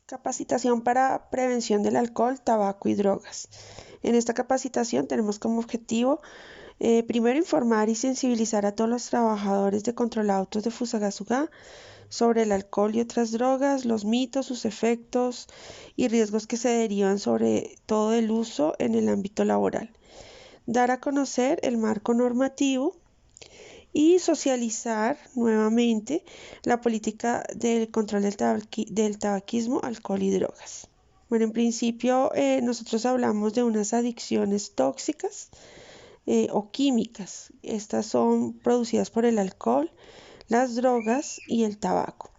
Capacitación para prevención del alcohol, tabaco y drogas. En esta capacitación tenemos como objetivo primero informar y sensibilizar a todos los trabajadores de control autos de Fusagasugá sobre el alcohol y otras drogas, los mitos, sus efectos y riesgos que se derivan sobre todo el uso en el ámbito laboral. Dar a conocer el marco normativo y socializar nuevamente la política del control del tabaquismo, alcohol y drogas. Bueno, en principio nosotros hablamos de unas adicciones tóxicas o químicas. Estas son producidas por el alcohol, las drogas y el tabaco.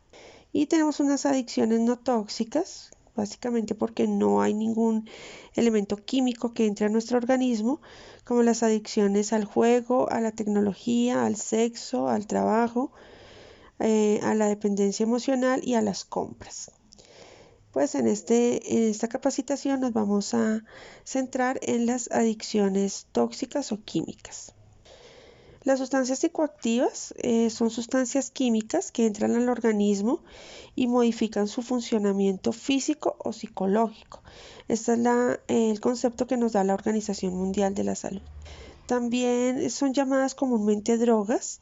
Y tenemos unas adicciones no tóxicas, básicamente porque no hay ningún elemento químico que entre a nuestro organismo, como las adicciones al juego, a la tecnología, al sexo, al trabajo, a la dependencia emocional y a las compras. Pues en esta capacitación nos vamos a centrar en las adicciones tóxicas o químicas. Las sustancias psicoactivas son sustancias químicas que entran al organismo y modifican su funcionamiento físico o psicológico. Este es el concepto que nos da la Organización Mundial de la Salud. También son llamadas comúnmente drogas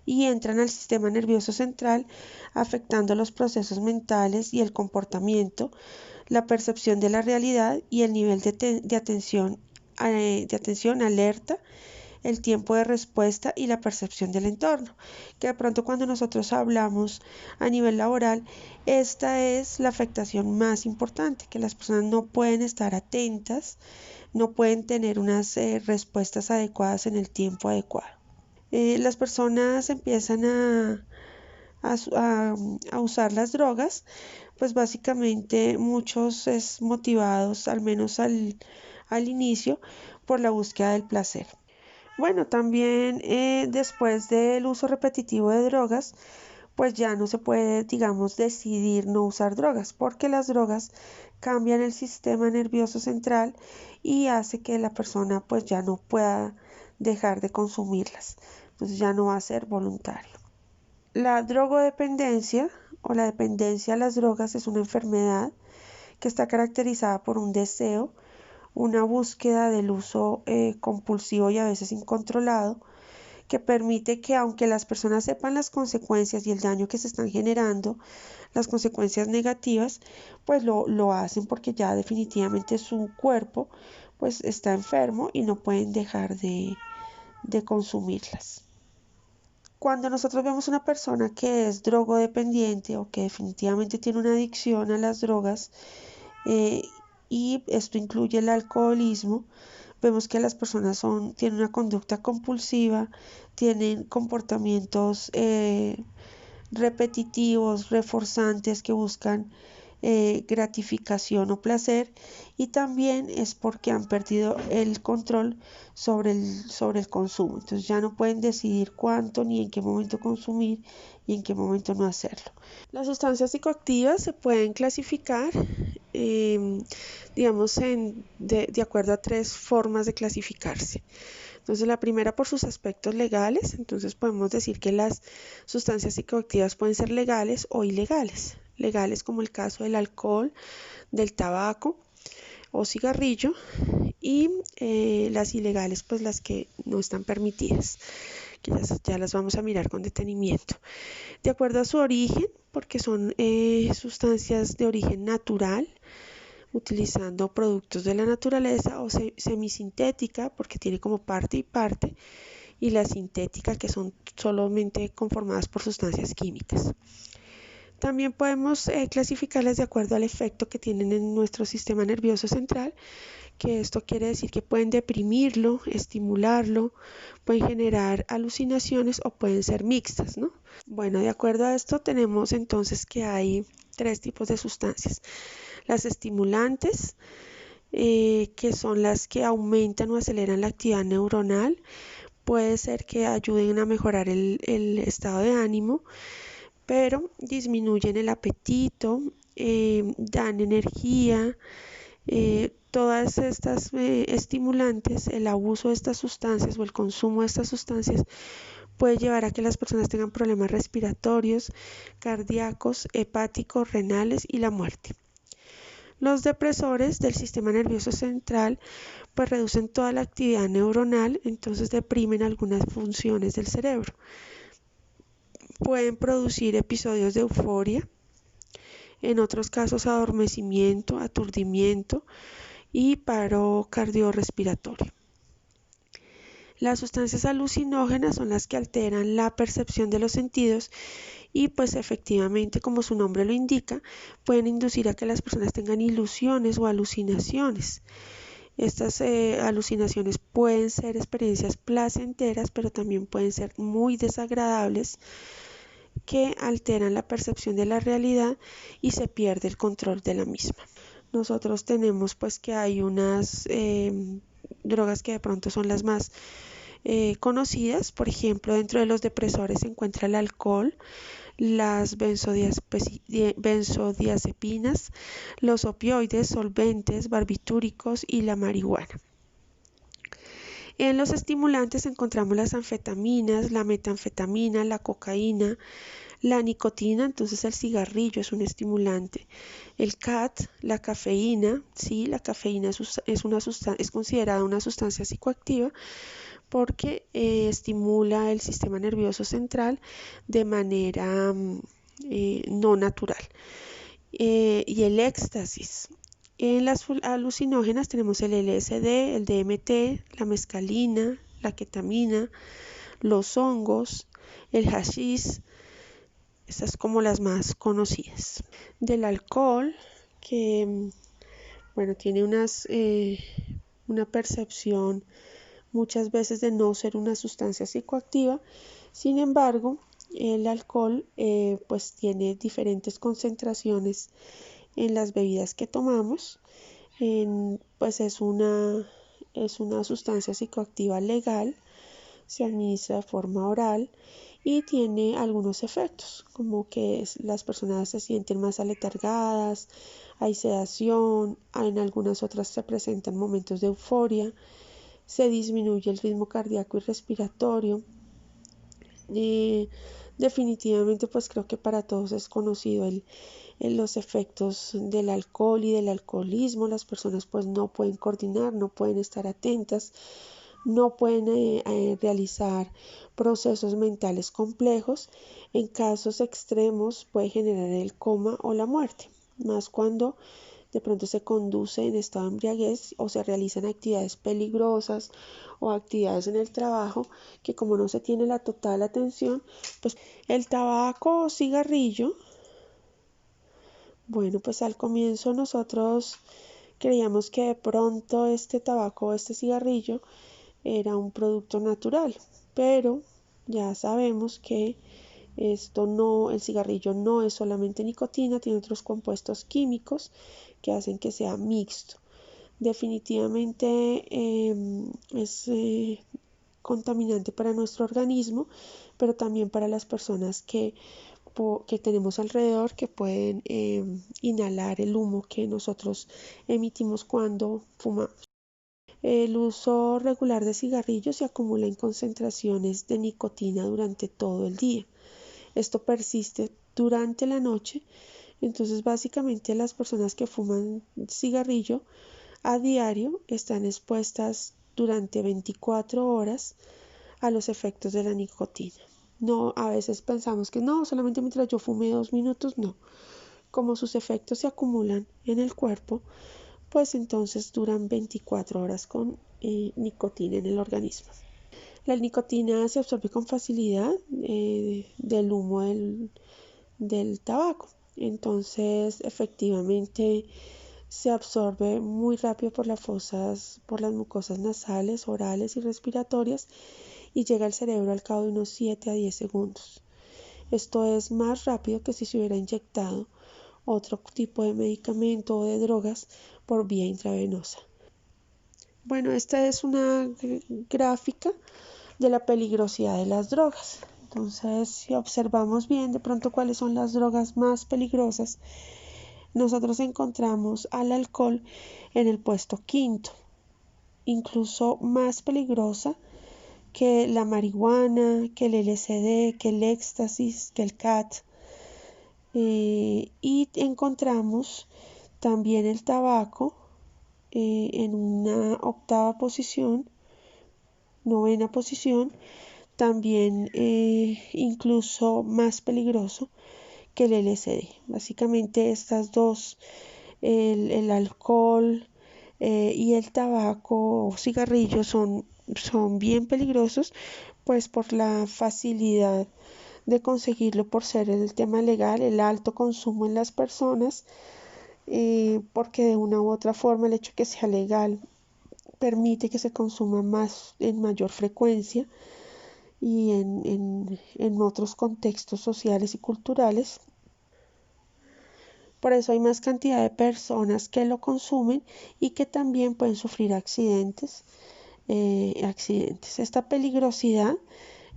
y entran al sistema nervioso central, afectando los procesos mentales y el comportamiento, la percepción de la realidad y el nivel de atención alerta, el tiempo de respuesta y la percepción del entorno, que de pronto cuando nosotros hablamos a nivel laboral, esta es la afectación más importante, que las personas no pueden estar atentas, no pueden tener unas respuestas adecuadas en el tiempo adecuado. Las personas empiezan a usar las drogas, pues básicamente muchos es motivados, al menos al inicio, por la búsqueda del placer. Bueno, también después del uso repetitivo de drogas, pues ya no se puede, digamos, decidir no usar drogas, porque las drogas cambian el sistema nervioso central y hace que la persona pues ya no pueda dejar de consumirlas. Entonces ya no va a ser voluntario. La drogodependencia o la dependencia a las drogas es una enfermedad que está caracterizada por un deseo, una búsqueda del uso compulsivo y a veces incontrolado, que permite que aunque las personas sepan las consecuencias y el daño que se están generando, las consecuencias negativas, pues lo hacen porque ya definitivamente su cuerpo pues está enfermo y no pueden dejar de consumirlas. Cuando nosotros vemos una persona que es drogodependiente o que definitivamente tiene una adicción a las drogas, y esto incluye el alcoholismo, vemos que las personas tienen una conducta compulsiva, tienen comportamientos repetitivos, reforzantes que buscan gratificación o placer, y también es porque han perdido el control sobre el consumo. Entonces ya no pueden decidir cuánto ni en qué momento consumir y en qué momento no hacerlo. Las sustancias psicoactivas se pueden clasificar digamos de acuerdo a 3 formas de clasificarse. Entonces la primera por sus aspectos legales, entonces podemos decir que las sustancias psicoactivas pueden ser legales o ilegales. Legales como el caso del alcohol, del tabaco o cigarrillo, y las ilegales pues las que no están permitidas, que ya las vamos a mirar con detenimiento. De acuerdo a su origen, porque son sustancias de origen natural, utilizando productos de la naturaleza, o semisintética, porque tiene como parte y parte, y la sintética, que son solamente conformadas por sustancias químicas. También podemos clasificarlas de acuerdo al efecto que tienen en nuestro sistema nervioso central, que esto quiere decir que pueden deprimirlo, estimularlo, pueden generar alucinaciones o pueden ser mixtas, ¿no? Bueno, de acuerdo a esto tenemos entonces que hay 3 tipos de sustancias. Las estimulantes, que son las que aumentan o aceleran la actividad neuronal, puede ser que ayuden a mejorar el estado de ánimo, pero disminuyen el apetito, dan energía. Todas estas estimulantes, el abuso de estas sustancias o el consumo de estas sustancias puede llevar a que las personas tengan problemas respiratorios, cardíacos, hepáticos, renales y la muerte. Los depresores del sistema nervioso central pues reducen toda la actividad neuronal, entonces deprimen algunas funciones del cerebro. Pueden producir episodios de euforia, en otros casos adormecimiento, aturdimiento y paro cardiorrespiratorio. Las sustancias alucinógenas son las que alteran la percepción de los sentidos y pues efectivamente, como su nombre lo indica, pueden inducir a que las personas tengan ilusiones o alucinaciones. Estas alucinaciones pueden ser experiencias placenteras, pero también pueden ser muy desagradables que alteran la percepción de la realidad y se pierde el control de la misma. Nosotros tenemos pues que hay unas drogas que de pronto son las más conocidas. Por ejemplo, dentro de los depresores se encuentra el alcohol, las benzodiazepinas, los opioides, solventes, barbitúricos y la marihuana. En los estimulantes encontramos las anfetaminas, la metanfetamina, la cocaína, la nicotina, entonces el cigarrillo es un estimulante. El CAT, la cafeína, sí, la cafeína es considerada una sustancia psicoactiva porque estimula el sistema nervioso central de manera no natural. Y el éxtasis. En las alucinógenas tenemos el LSD, el DMT, la mescalina, la ketamina, los hongos, el hashish. Estas como las más conocidas. Del alcohol, que bueno, tiene una percepción muchas veces de no ser una sustancia psicoactiva. Sin embargo, el alcohol pues tiene diferentes concentraciones en las bebidas que tomamos. Pues es una sustancia psicoactiva legal, se administra de forma oral y tiene algunos efectos, como que las personas se sienten más aletargadas, hay sedación, en algunas otras se presentan momentos de euforia, se disminuye el ritmo cardíaco y respiratorio. Definitivamente pues creo que para todos es conocido los efectos del alcohol y del alcoholismo. Las personas pues no pueden coordinar, no pueden estar atentas, no pueden realizar procesos mentales complejos. En casos extremos puede generar el coma o la muerte, más cuando de pronto se conduce en estado de embriaguez o se realizan actividades peligrosas o actividades en el trabajo que como no se tiene la total atención, pues el tabaco o cigarrillo, bueno, pues al comienzo nosotros creíamos que de pronto este tabaco o este cigarrillo era un producto natural, pero ya sabemos que el cigarrillo no es solamente nicotina, tiene otros compuestos químicos que hacen que sea mixto. Definitivamente es contaminante para nuestro organismo, pero también para las personas que tenemos alrededor que pueden inhalar el humo que nosotros emitimos cuando fumamos. El uso regular de cigarrillos se acumula en concentraciones de nicotina durante todo el día. Esto persiste durante la noche, entonces básicamente las personas que fuman cigarrillo a diario están expuestas durante 24 horas a los efectos de la nicotina. No, a veces pensamos que no, solamente mientras yo fume 2 minutos, no. Como sus efectos se acumulan en el cuerpo, pues entonces duran 24 horas con nicotina en el organismo. La nicotina se absorbe con facilidad del humo del tabaco. Entonces, efectivamente, se absorbe muy rápido por las mucosas nasales, orales y respiratorias y llega al cerebro al cabo de unos 7 a 10 segundos. Esto es más rápido que si se hubiera inyectado otro tipo de medicamento o de drogas por vía intravenosa. Bueno, esta es una gráfica de la peligrosidad de las drogas. Entonces, si observamos bien de pronto cuáles son las drogas más peligrosas, nosotros encontramos al alcohol en el puesto quinto, incluso más peligrosa que la marihuana, que el LSD, que el éxtasis, que el CAT. Y encontramos También el tabaco en una octava posición, novena posición, también incluso más peligroso que el LSD. Básicamente estas dos, el alcohol y el tabaco o cigarrillos son bien peligrosos, pues por la facilidad de conseguirlo por ser el tema legal, el alto consumo en las personas, porque de una u otra forma el hecho de que sea legal permite que se consuma más en mayor frecuencia y en otros contextos sociales y culturales. Por eso hay más cantidad de personas que lo consumen y que también pueden sufrir accidentes. Esta peligrosidad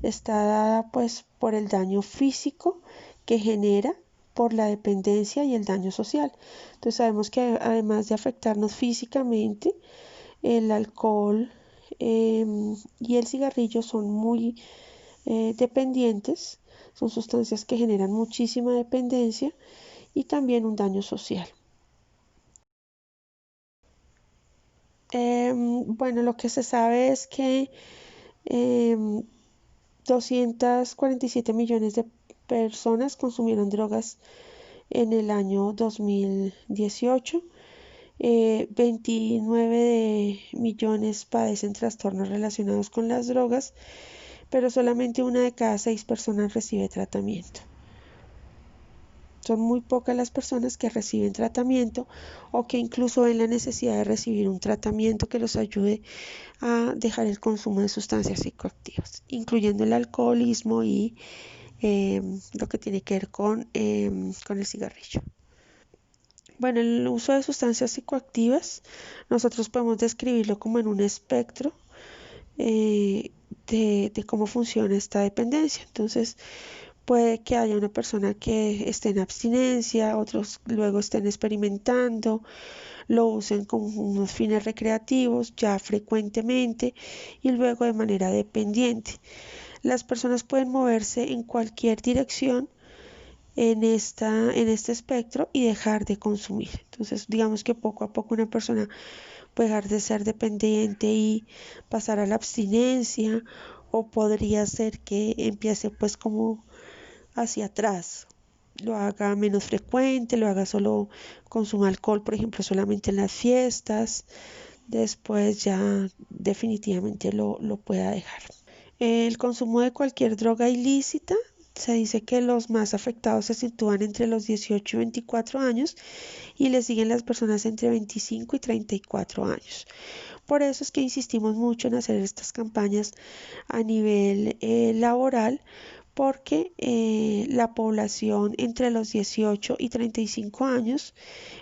está dada pues por el daño físico que genera, por la dependencia y el daño social. Entonces sabemos que además de afectarnos físicamente, el alcohol y el cigarrillo son muy dependientes, son sustancias que generan muchísima dependencia y también un daño social. Bueno, lo que se sabe es que 247 millones de personas consumieron drogas en el año 2018. 29 millones padecen trastornos relacionados con las drogas, pero solamente una de cada 6 personas recibe tratamiento. Son muy pocas las personas que reciben tratamiento o que incluso ven la necesidad de recibir un tratamiento que los ayude a dejar el consumo de sustancias psicoactivas, incluyendo el alcoholismo y lo que tiene que ver con el cigarrillo. Bueno, el uso de sustancias psicoactivas, nosotros podemos describirlo como en un espectro eh, de cómo funciona esta dependencia. Entonces, puede que haya una persona que esté en abstinencia, otros luego estén experimentando, lo usen con unos fines recreativos ya frecuentemente y luego de manera dependiente. Las personas pueden moverse en cualquier dirección en este espectro y dejar de consumir. Entonces, digamos que poco a poco una persona puede dejar de ser dependiente y pasar a la abstinencia, o podría ser que empiece pues como hacia atrás, lo haga menos frecuente, lo haga solo, consuma alcohol, por ejemplo, solamente en las fiestas, después ya definitivamente lo pueda dejar. El consumo de cualquier droga ilícita, se dice que los más afectados se sitúan entre los 18 y 24 años y le siguen las personas entre 25 y 34 años. Por eso es que insistimos mucho en hacer estas campañas a nivel laboral, porque la población entre los 18 y 35 años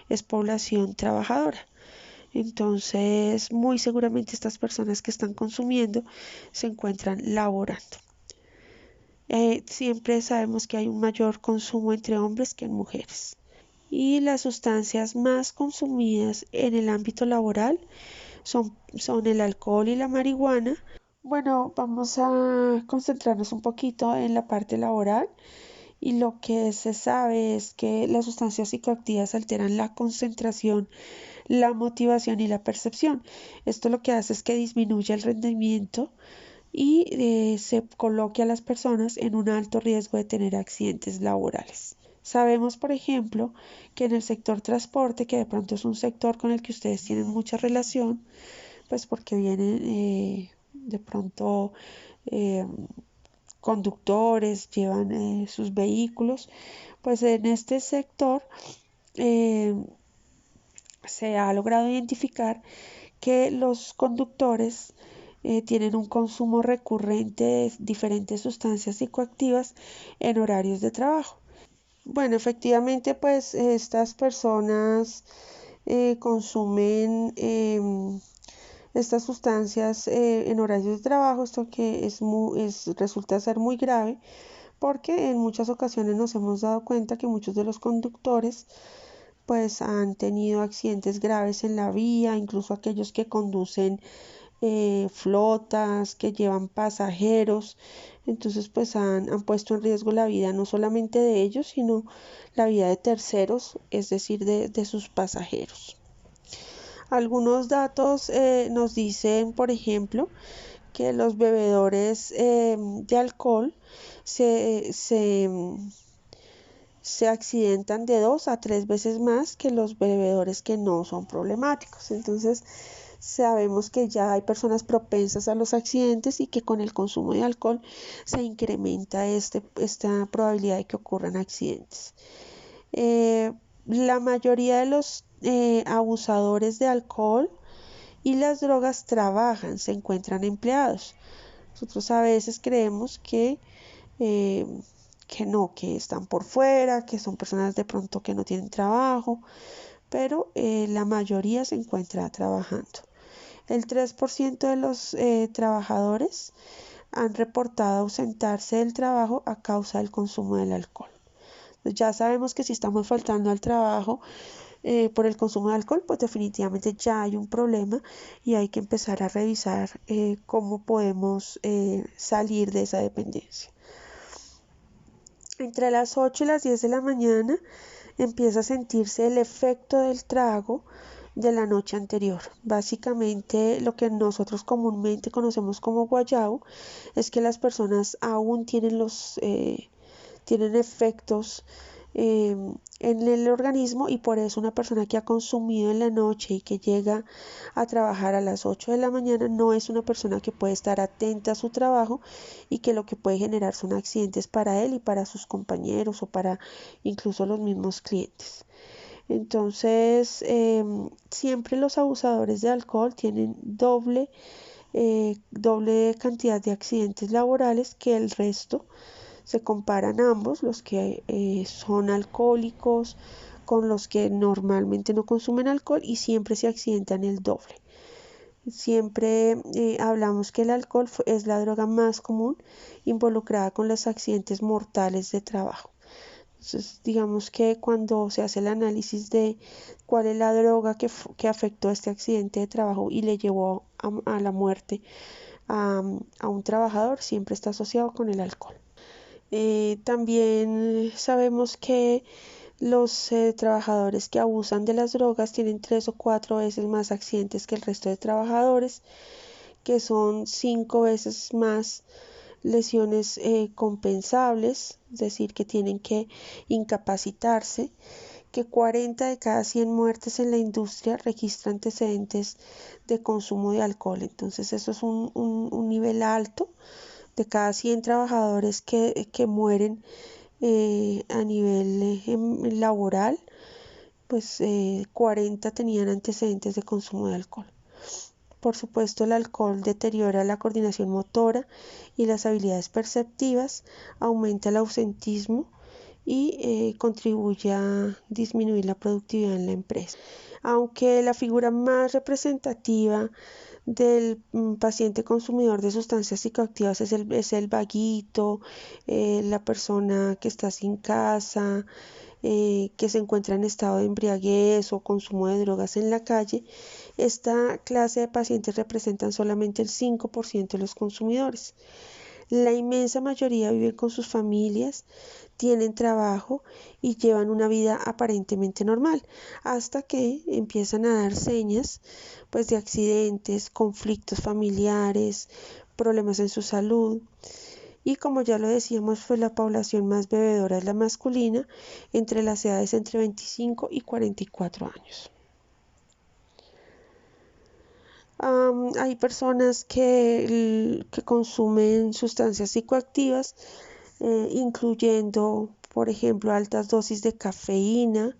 es población trabajadora. Entonces, muy seguramente estas personas que están consumiendo se encuentran laborando. Siempre sabemos que hay un mayor consumo entre hombres que en mujeres. Y las sustancias más consumidas en el ámbito laboral son el alcohol y la marihuana. Bueno, vamos a concentrarnos un poquito en la parte laboral. Y lo que se sabe es que las sustancias psicoactivas alteran la concentración, la motivación y la percepción. Esto lo que hace es que disminuye el rendimiento y se coloque a las personas en un alto riesgo de tener accidentes laborales. Sabemos, por ejemplo, que en el sector transporte, que de pronto es un sector con el que ustedes tienen mucha relación, pues porque vienen de pronto eh, conductores, llevan sus vehículos, pues en este sector eh, se ha logrado identificar que los conductores tienen un consumo recurrente de diferentes sustancias psicoactivas en horarios de trabajo. Bueno, efectivamente, pues estas personas consumen estas sustancias en horarios de trabajo, esto que resulta ser muy grave, porque en muchas ocasiones nos hemos dado cuenta que muchos de los conductores pues han tenido accidentes graves en la vía, incluso aquellos que conducen flotas que llevan pasajeros. Entonces pues han puesto en riesgo la vida no solamente de ellos, sino la vida de terceros, es decir, de sus pasajeros. Algunos datos nos dicen, por ejemplo, que los bebedores de alcohol se, se, se accidentan de 2 a 3 veces más que los bebedores que no son problemáticos. Entonces, sabemos que ya hay personas propensas a los accidentes y que con el consumo de alcohol se incrementa esta probabilidad de que ocurran accidentes. La mayoría de los abusadores de alcohol y las drogas trabajan, se encuentran empleados. Nosotros a veces creemos eh, que están por fuera, que son personas de pronto que no tienen trabajo, pero la mayoría se encuentra trabajando. El 3% de los trabajadores han reportado ausentarse del trabajo a causa del consumo del alcohol. Entonces ya sabemos que si estamos faltando al trabajo por el consumo de alcohol, pues definitivamente ya hay un problema y hay que empezar a revisar cómo podemos salir de esa dependencia. Entre las 8 y las 10 de la mañana empieza a sentirse el efecto del trago de la noche anterior. Básicamente lo que nosotros comúnmente conocemos como guayabo es que las personas aún tienen efectos en el organismo, y por eso una persona que ha consumido en la noche y que llega a trabajar a las 8 de la mañana no es una persona que puede estar atenta a su trabajo, y que lo que puede generar son accidentes para él y para sus compañeros o para incluso los mismos clientes. Entonces, siempre los abusadores de alcohol tienen doble cantidad de accidentes laborales que el resto. Se comparan ambos, los que son alcohólicos con los que normalmente no consumen alcohol, y siempre se accidentan el doble. Siempre hablamos que el alcohol es la droga más común involucrada con los accidentes mortales de trabajo. Entonces, digamos que cuando se hace el análisis de cuál es la droga que afectó este accidente de trabajo y le llevó a la muerte a un trabajador, siempre está asociado con el alcohol. También sabemos que los trabajadores que abusan de las drogas tienen 3 o 4 veces más accidentes que el resto de trabajadores, que son 5 veces más lesiones compensables, es decir, que tienen que incapacitarse, que 40 de cada 100 muertes en la industria registran antecedentes de consumo de alcohol. Entonces eso es un nivel alto. De cada 100 trabajadores que mueren a nivel laboral, pues 40 tenían antecedentes de consumo de alcohol. Por supuesto, el alcohol deteriora la coordinación motora y las habilidades perceptivas, aumenta el ausentismo y contribuye a disminuir la productividad en la empresa. Aunque la figura más representativa del paciente consumidor de sustancias psicoactivas es el vaguito, la persona que está sin casa, que se encuentra en estado de embriaguez o consumo de drogas en la calle, esta clase de pacientes representan solamente el 5% de los consumidores. La inmensa mayoría viven con sus familias, tienen trabajo y llevan una vida aparentemente normal, hasta que empiezan a dar señas pues de accidentes, conflictos familiares, problemas en su salud. Y como ya lo decíamos, pues la población más bebedora es la masculina, entre las edades entre 25 y 44 años. Hay personas que consumen sustancias psicoactivas, incluyendo, por ejemplo, altas dosis de cafeína,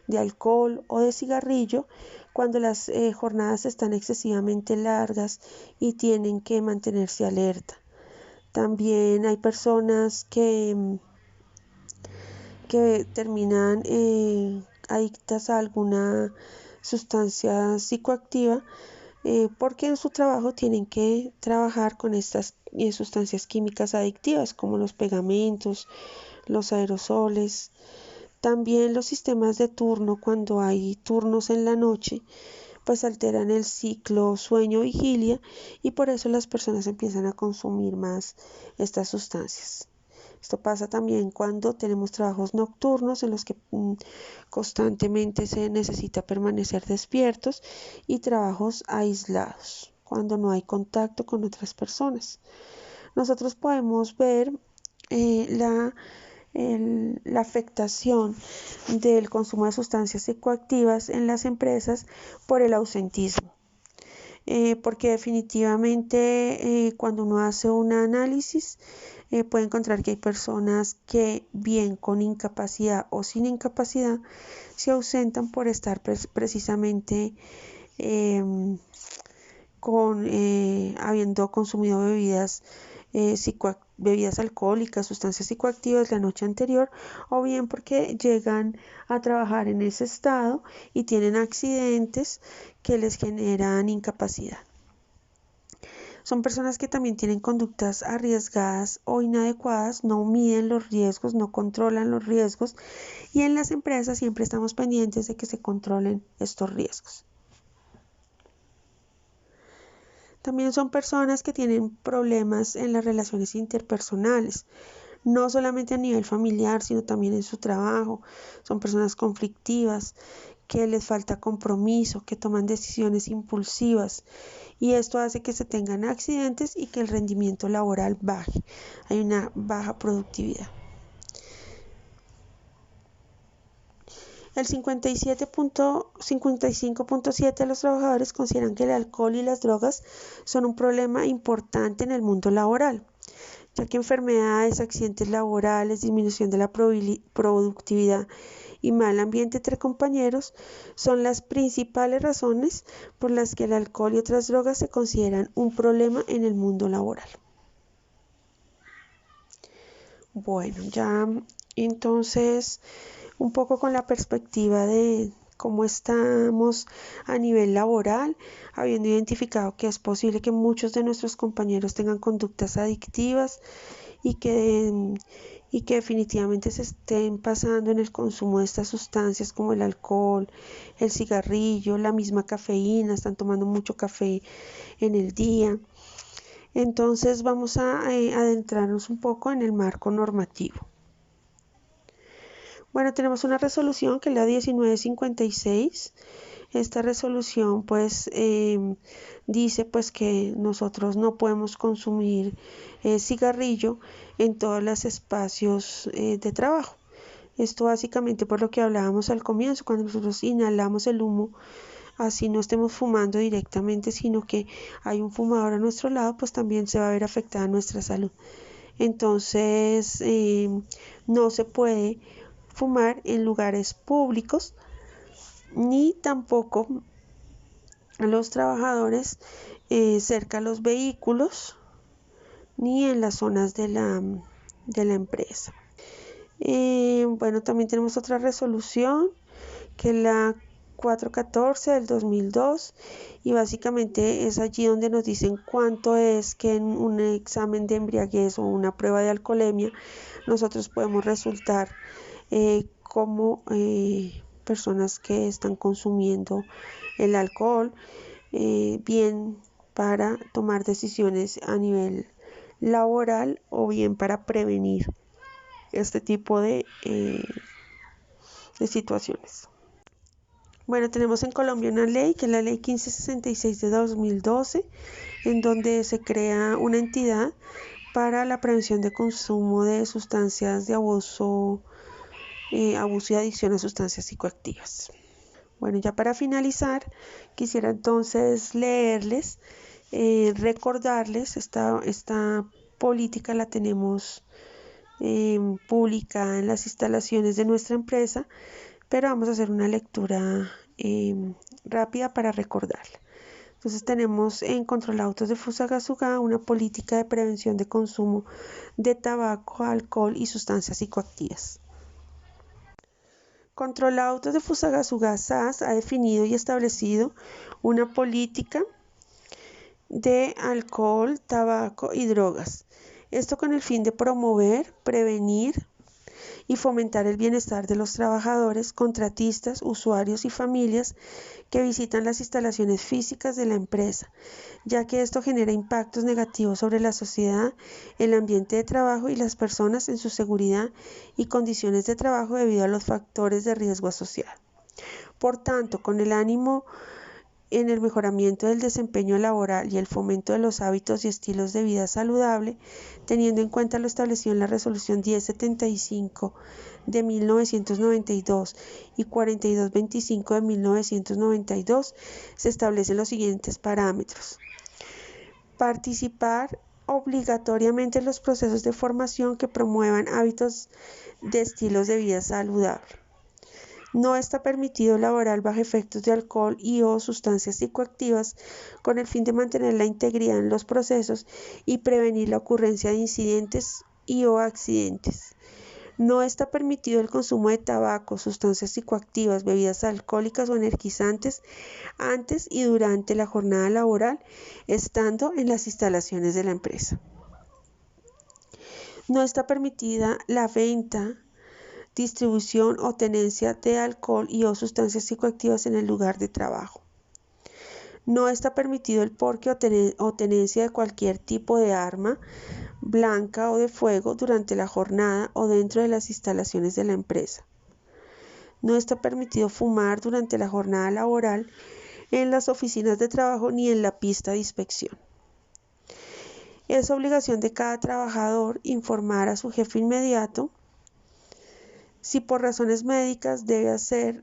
de alcohol o de cigarrillo, cuando las jornadas están excesivamente largas y tienen que mantenerse alerta. También hay personas que terminan adictas a alguna sustancia psicoactiva, porque en su trabajo tienen que trabajar con estas sustancias químicas adictivas como los pegamentos, los aerosoles. También los sistemas de turno, cuando hay turnos en la noche, pues alteran el ciclo sueño-vigilia y por eso las personas empiezan a consumir más estas sustancias. Esto pasa también cuando tenemos trabajos nocturnos en los que constantemente se necesita permanecer despiertos y trabajos aislados, cuando no hay contacto con otras personas. Nosotros podemos ver la afectación del consumo de sustancias psicoactivas en las empresas por el ausentismo. Porque definitivamente cuando uno hace un análisis puede encontrar que hay personas que bien con incapacidad o sin incapacidad se ausentan por estar precisamente habiendo consumido bebidas alcohólicas, sustancias psicoactivas la noche anterior, o bien porque llegan a trabajar en ese estado y tienen accidentes que les generan incapacidad. Son personas que también tienen conductas arriesgadas o inadecuadas, no miden los riesgos, no controlan los riesgos, y en las empresas siempre estamos pendientes de que se controlen estos riesgos. También son personas que tienen problemas en las relaciones interpersonales, no solamente a nivel familiar, sino también en su trabajo. Son personas conflictivas, que les falta compromiso, que toman decisiones impulsivas, y esto hace que se tengan accidentes y que el rendimiento laboral baje. Hay una baja productividad. El 55.7 de los trabajadores consideran que el alcohol y las drogas son un problema importante en el mundo laboral, ya que enfermedades, accidentes laborales, disminución de la productividad y mal ambiente entre compañeros son las principales razones por las que el alcohol y otras drogas se consideran un problema en el mundo laboral. Bueno, ya entonces un poco con la perspectiva de cómo estamos a nivel laboral, habiendo identificado que es posible que muchos de nuestros compañeros tengan conductas adictivas y que definitivamente se estén pasando en el consumo de estas sustancias como el alcohol, el cigarrillo, la misma cafeína, están tomando mucho café en el día. Entonces vamos a adentrarnos un poco en el marco normativo. Bueno, tenemos una resolución que es la 1956. Esta resolución pues dice pues que nosotros no podemos consumir cigarrillo en todos los espacios de trabajo. Esto básicamente por lo que hablábamos al comienzo, cuando nosotros inhalamos el humo, así no estemos fumando directamente, sino que hay un fumador a nuestro lado, pues también se va a ver afectada nuestra salud. Entonces no se puede fumar en lugares públicos, ni tampoco a los trabajadores cerca a los vehículos, ni en las zonas de la empresa. Bueno, también tenemos otra resolución que es la 414 del 2002, y básicamente es allí donde nos dicen cuánto es que en un examen de embriaguez o una prueba de alcoholemia nosotros podemos resultar como personas que están consumiendo el alcohol, bien para tomar decisiones a nivel laboral o bien para prevenir este tipo de situaciones. Bueno, tenemos en Colombia una ley que es la ley 1566 de 2012, en donde se crea una entidad para la prevención de consumo de sustancias de abuso y adicción a sustancias psicoactivas. Bueno, ya para finalizar, quisiera entonces leerles, recordarles, esta política la tenemos publicada en las instalaciones de nuestra empresa, pero vamos a hacer una lectura rápida para recordarla. Entonces tenemos en Controlautos de Fusagasugá una política de prevención de consumo de tabaco, alcohol y sustancias psicoactivas. Controlautos de Fusagasugá SAS ha definido y establecido una política de alcohol, tabaco y drogas. Esto con el fin de promover, prevenir y fomentar el bienestar de los trabajadores, contratistas, usuarios y familias que visitan las instalaciones físicas de la empresa, ya que esto genera impactos negativos sobre la sociedad, el ambiente de trabajo y las personas en su seguridad y condiciones de trabajo debido a los factores de riesgo asociados. Por tanto, con el ánimo en el mejoramiento del desempeño laboral y el fomento de los hábitos y estilos de vida saludable, teniendo en cuenta lo establecido en la Resolución 1075 de 1992 y 4225 de 1992, se establecen los siguientes parámetros. Participar obligatoriamente en los procesos de formación que promuevan hábitos de estilos de vida saludable. No está permitido laborar bajo efectos de alcohol y/o sustancias psicoactivas con el fin de mantener la integridad en los procesos y prevenir la ocurrencia de incidentes y/o accidentes. No está permitido el consumo de tabaco, sustancias psicoactivas, bebidas alcohólicas o energizantes antes y durante la jornada laboral, estando en las instalaciones de la empresa. No está permitida la venta, distribución o tenencia de alcohol y/o sustancias psicoactivas en el lugar de trabajo. No está permitido el porte o tenencia de cualquier tipo de arma blanca o de fuego durante la jornada o dentro de las instalaciones de la empresa. No está permitido fumar durante la jornada laboral en las oficinas de trabajo ni en la pista de inspección. Es obligación de cada trabajador informar a su jefe inmediato si por razones médicas debe hacer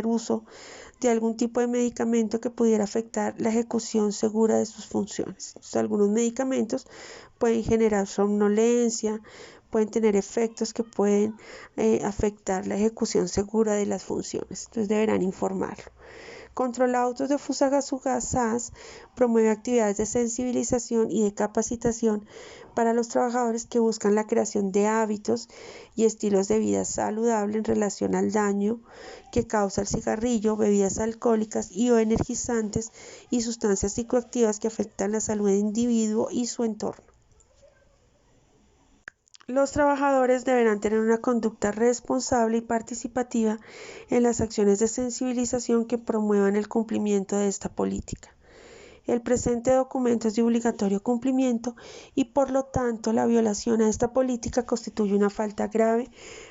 uso de algún tipo de medicamento que pudiera afectar la ejecución segura de sus funciones. Entonces, algunos medicamentos pueden generar somnolencia, pueden tener efectos que pueden afectar la ejecución segura de las funciones. Entonces deberán informarlo. Controla autos de Fusagasugá SAS promueve actividades de sensibilización y de capacitación para los trabajadores que buscan la creación de hábitos y estilos de vida saludable en relación al daño que causa el cigarrillo, bebidas alcohólicas y/o energizantes y sustancias psicoactivas que afectan la salud del individuo y su entorno. Los trabajadores deberán tener una conducta responsable y participativa en las acciones de sensibilización que promuevan el cumplimiento de esta política. El presente documento es de obligatorio cumplimiento y por lo tanto la violación a esta política constituye una falta grave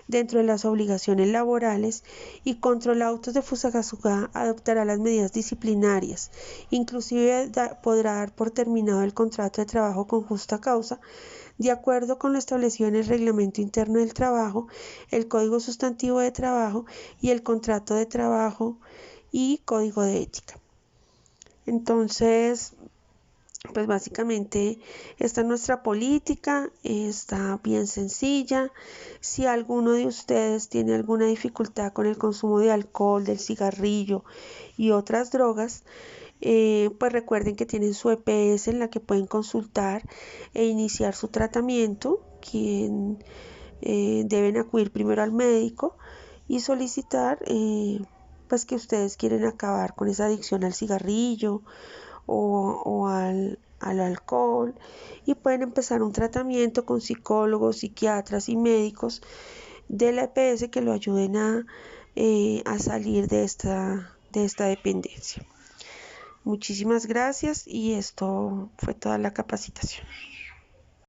dentro de las obligaciones laborales y Control Autos de Fusagasugá adoptará las medidas disciplinarias, inclusive podrá dar por terminado el contrato de trabajo con justa causa de acuerdo con lo establecido en el Reglamento Interno del Trabajo, el Código Sustantivo de Trabajo y el Contrato de Trabajo y Código de Ética. Entonces, pues básicamente esta es nuestra política, está bien sencilla. Si alguno de ustedes tiene alguna dificultad con el consumo de alcohol, del cigarrillo y otras drogas, pues recuerden que tienen su EPS en la que pueden consultar e iniciar su tratamiento, deben acudir primero al médico y solicitar pues que ustedes quieren acabar con esa adicción al cigarrillo o al alcohol y pueden empezar un tratamiento con psicólogos, psiquiatras y médicos de la EPS que lo ayuden a salir de esta dependencia. Muchísimas gracias y esto fue toda la capacitación.